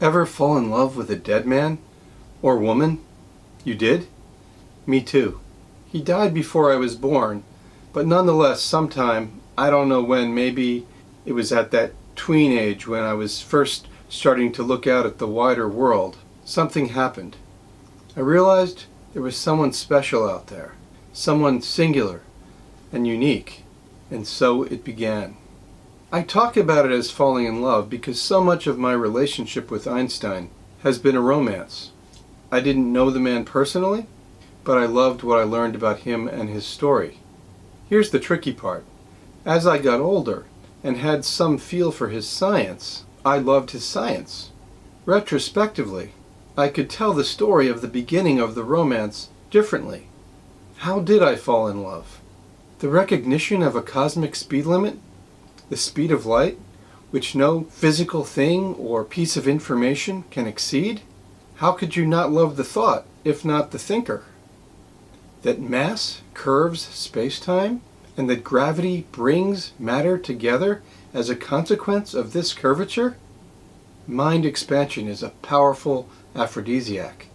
Ever fall in love with a dead man? Or woman? You did? Me too. He died before I was born, but nonetheless sometime, I don't know when, maybe it was at that tween age when I was first starting to look out at the wider world, something happened. I realized there was someone special out there, someone singular and unique, and so it began. I talk about it as falling in love because so much of my relationship with Einstein has been a romance. I didn't know the man personally, but I loved what I learned about him and his story. Here's the tricky part. As I got older and had some feel for his science, I loved his science. Retrospectively, I could tell the story of the beginning of the romance differently. How did I fall in love? The recognition of a cosmic speed limit? The speed of light, which no physical thing or piece of information can exceed? How could you not love the thought, if not the thinker? That mass curves space-time, and that gravity brings matter together as a consequence of this curvature? Mind expansion is a powerful aphrodisiac.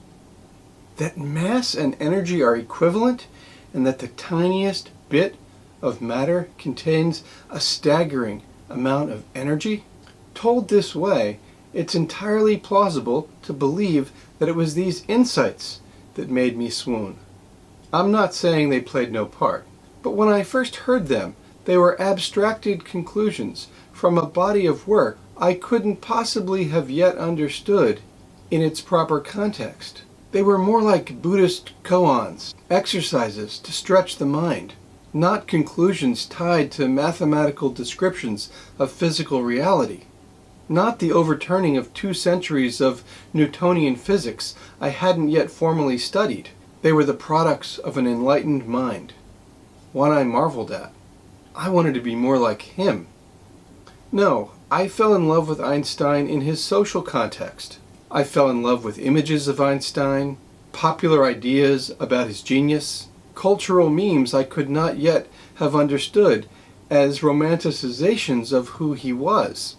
That mass and energy are equivalent, and that the tiniest bit of matter contains a staggering amount of energy? Told this way, it's entirely plausible to believe that it was these insights that made me swoon. I'm not saying they played no part, but when I first heard them, they were abstracted conclusions from a body of work I couldn't possibly have yet understood in its proper context. They were more like Buddhist koans, exercises to stretch the mind, not conclusions tied to mathematical descriptions of physical reality. Not the overturning of 2 centuries of Newtonian physics I hadn't yet formally studied. They were the products of an enlightened mind, one I marveled at. I wanted to be more like him. No, I fell in love with Einstein in his social context. I fell in love with images of Einstein, popular ideas about his genius, cultural memes I could not yet have understood as romanticizations of who he was.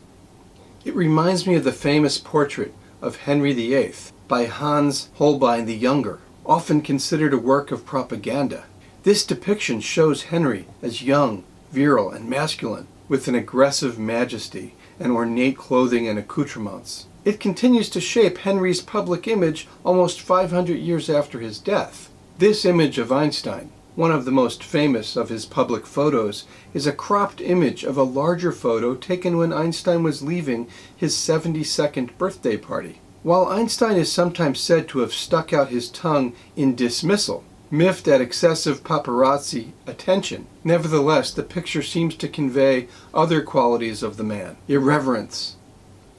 It reminds me of the famous portrait of Henry VIII by Hans Holbein the Younger, often considered a work of propaganda. This depiction shows Henry as young, virile, and masculine, with an aggressive majesty and ornate clothing and accoutrements. It continues to shape Henry's public image almost 500 years after his death. This image of Einstein, one of the most famous of his public photos, is a cropped image of a larger photo taken when Einstein was leaving his 72nd birthday party. While Einstein is sometimes said to have stuck out his tongue in dismissal, miffed at excessive paparazzi attention, nevertheless the picture seems to convey other qualities of the man: irreverence,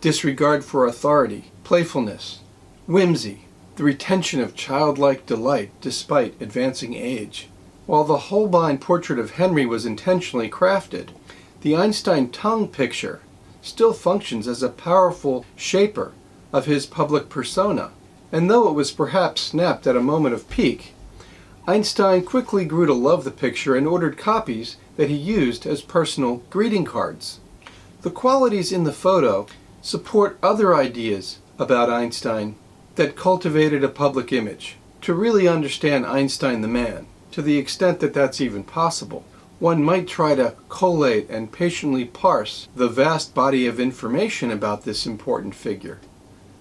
disregard for authority, playfulness, whimsy, the retention of childlike delight despite advancing age. While the Holbein portrait of Henry was intentionally crafted, the Einstein tongue picture still functions as a powerful shaper of his public persona. And though it was perhaps snapped at a moment of pique, Einstein quickly grew to love the picture and ordered copies that he used as personal greeting cards. The qualities in the photo support other ideas about Einstein that cultivated a public image. To really understand Einstein the man, to the extent that that's even possible, one might try to collate and patiently parse the vast body of information about this important figure,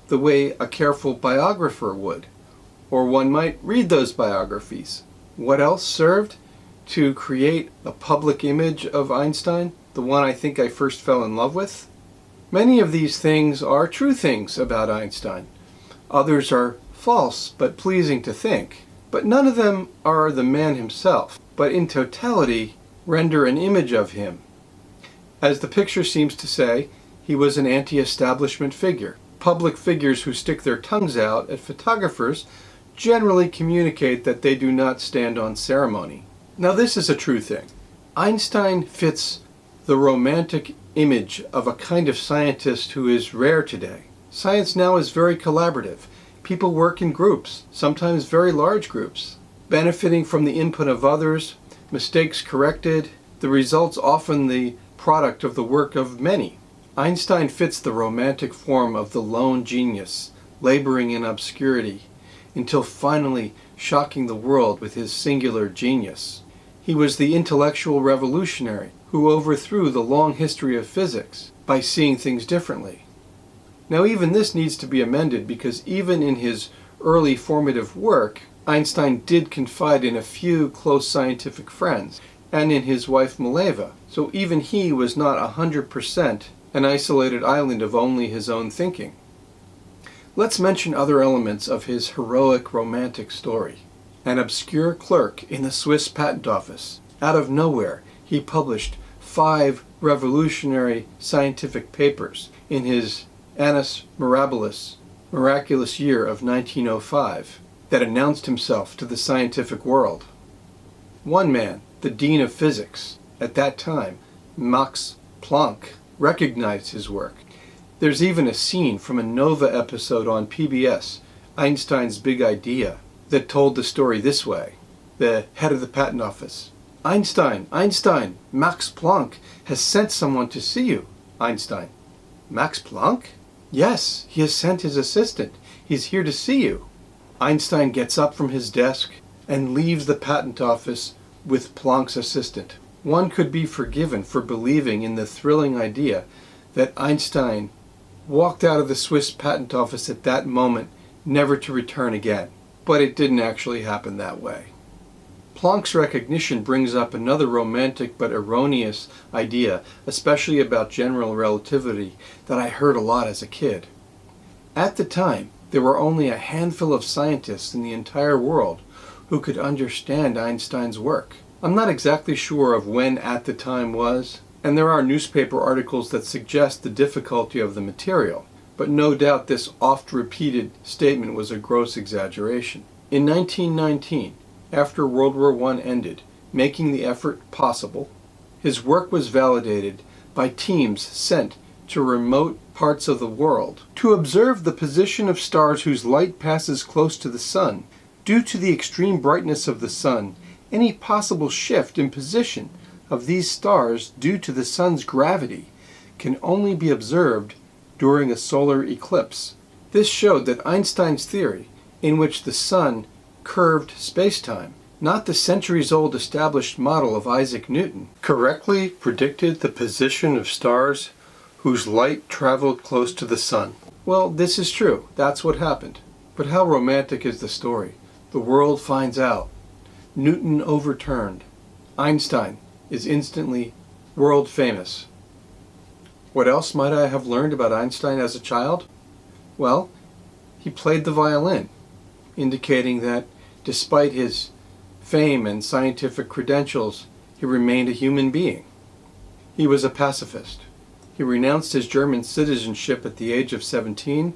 the way a careful biographer would, or one might read those biographies. What else served to create a public image of Einstein, the one I think I first fell in love with? Many of these things are true things about Einstein. Others are false but pleasing to think. But none of them are the man himself, but in totality render an image of him. As the picture seems to say, he was an anti-establishment figure. Public figures who stick their tongues out at photographers generally communicate that they do not stand on ceremony. Now this is a true thing. Einstein fits the romantic image of a kind of scientist who is rare today. Science now is very collaborative. People work in groups, sometimes very large groups, benefiting from the input of others, mistakes corrected, the results often the product of the work of many. Einstein fits the romantic form of the lone genius, laboring in obscurity, until finally shocking the world with his singular genius. He was the intellectual revolutionary who overthrew the long history of physics by seeing things differently. Now even this needs to be amended, because even in his early formative work, Einstein did confide in a few close scientific friends and in his wife Mileva, so even he was not 100% an isolated island of only his own thinking. Let's mention other elements of his heroic romantic story. An obscure clerk in the Swiss patent office. Out of nowhere, he published 5 revolutionary scientific papers in his Annus Mirabilis, miraculous year of 1905, that announced himself to the scientific world. One man, the Dean of Physics, at that time, Max Planck, recognized his work. There's even a scene from a Nova episode on PBS, Einstein's Big Idea, that told the story this way. The head of the patent office. Einstein, Max Planck has sent someone to see you. Einstein. Max Planck? Yes, he has sent his assistant. He's here to see you. Einstein gets up from his desk and leaves the patent office with Planck's assistant. One could be forgiven for believing in the thrilling idea that Einstein walked out of the Swiss patent office at that moment, never to return again. But it didn't actually happen that way. Planck's recognition brings up another romantic but erroneous idea, especially about general relativity, that I heard a lot as a kid. At the time, there were only a handful of scientists in the entire world who could understand Einstein's work. I'm not exactly sure of when "at the time" was, and there are newspaper articles that suggest the difficulty of the material, but no doubt this oft-repeated statement was a gross exaggeration. In 1919, after World War I ended, making the effort possible, his work was validated by teams sent to remote parts of the world to observe the position of stars whose light passes close to the sun. Due to the extreme brightness of the sun, any possible shift in position of these stars due to the sun's gravity can only be observed during a solar eclipse. This showed that Einstein's theory, in which the sun curved spacetime, not the centuries-old established model of Isaac Newton, correctly predicted the position of stars whose light traveled close to the sun. Well, this is true. That's what happened. But how romantic is the story? The world finds out. Newton overturned. Einstein is instantly world famous. What else might I have learned about Einstein as a child? Well, he played the violin, indicating that despite his fame and scientific credentials, he remained a human being. He was a pacifist. He renounced his German citizenship at the age of 17,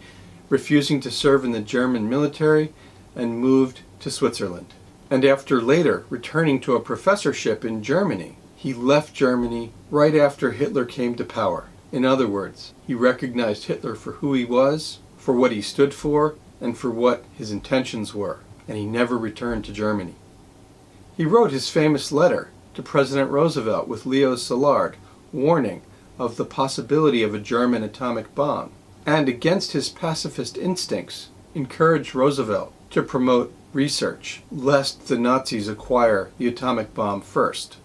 refusing to serve in the German military, and moved to Switzerland. And after later returning to a professorship in Germany, he left Germany right after Hitler came to power. In other words, he recognized Hitler for who he was, for what he stood for, and for what his intentions were, and he never returned to Germany. He wrote his famous letter to President Roosevelt with Leo Szilard, warning of the possibility of a German atomic bomb, and against his pacifist instincts, encouraged Roosevelt to promote research, lest the Nazis acquire the atomic bomb first.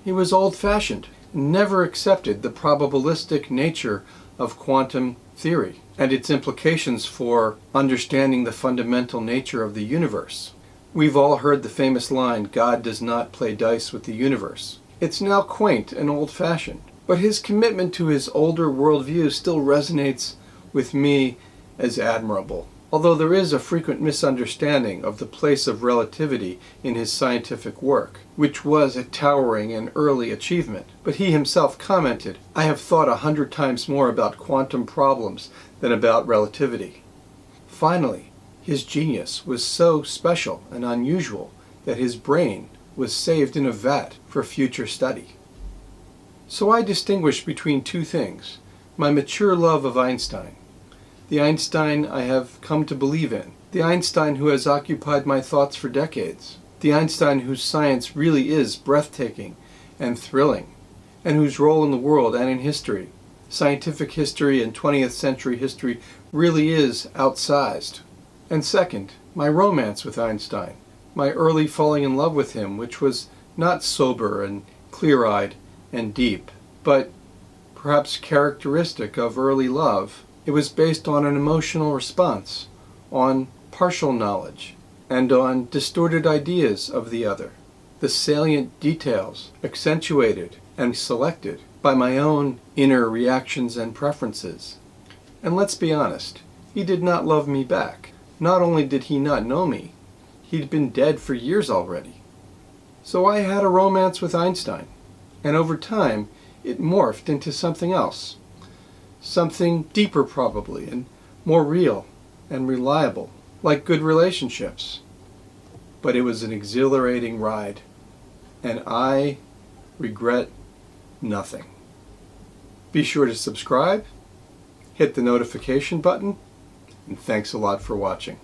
He was old-fashioned, never accepted the probabilistic nature of quantum theory and its implications for understanding the fundamental nature of the universe. We've all heard the famous line, "God does not play dice with the universe." It's now quaint and old-fashioned, but his commitment to his older worldview still resonates with me as admirable. Although there is a frequent misunderstanding of the place of relativity in his scientific work, which was a towering and early achievement. But he himself commented, "I have thought 100 times more about quantum problems than about relativity." Finally, his genius was so special and unusual that his brain was saved in a vat for future study. So I distinguish between two things: my mature love of Einstein, the Einstein I have come to believe in, the Einstein who has occupied my thoughts for decades, the Einstein whose science really is breathtaking and thrilling, and whose role in the world and in history scientific history and 20th century history really is outsized. And second, my romance with Einstein, my early falling in love with him, which was not sober and clear-eyed and deep, but perhaps characteristic of early love. It was based on an emotional response, on partial knowledge, and on distorted ideas of the other. The salient details accentuated and selected by my own inner reactions and preferences. And let's be honest, he did not love me back. Not only did he not know me, he'd been dead for years already. So I had a romance with Einstein, and over time it morphed into something else. Something deeper probably, and more real and reliable, like good relationships. But it was an exhilarating ride, and I regret nothing. Be sure to subscribe, hit the notification button, and thanks a lot for watching.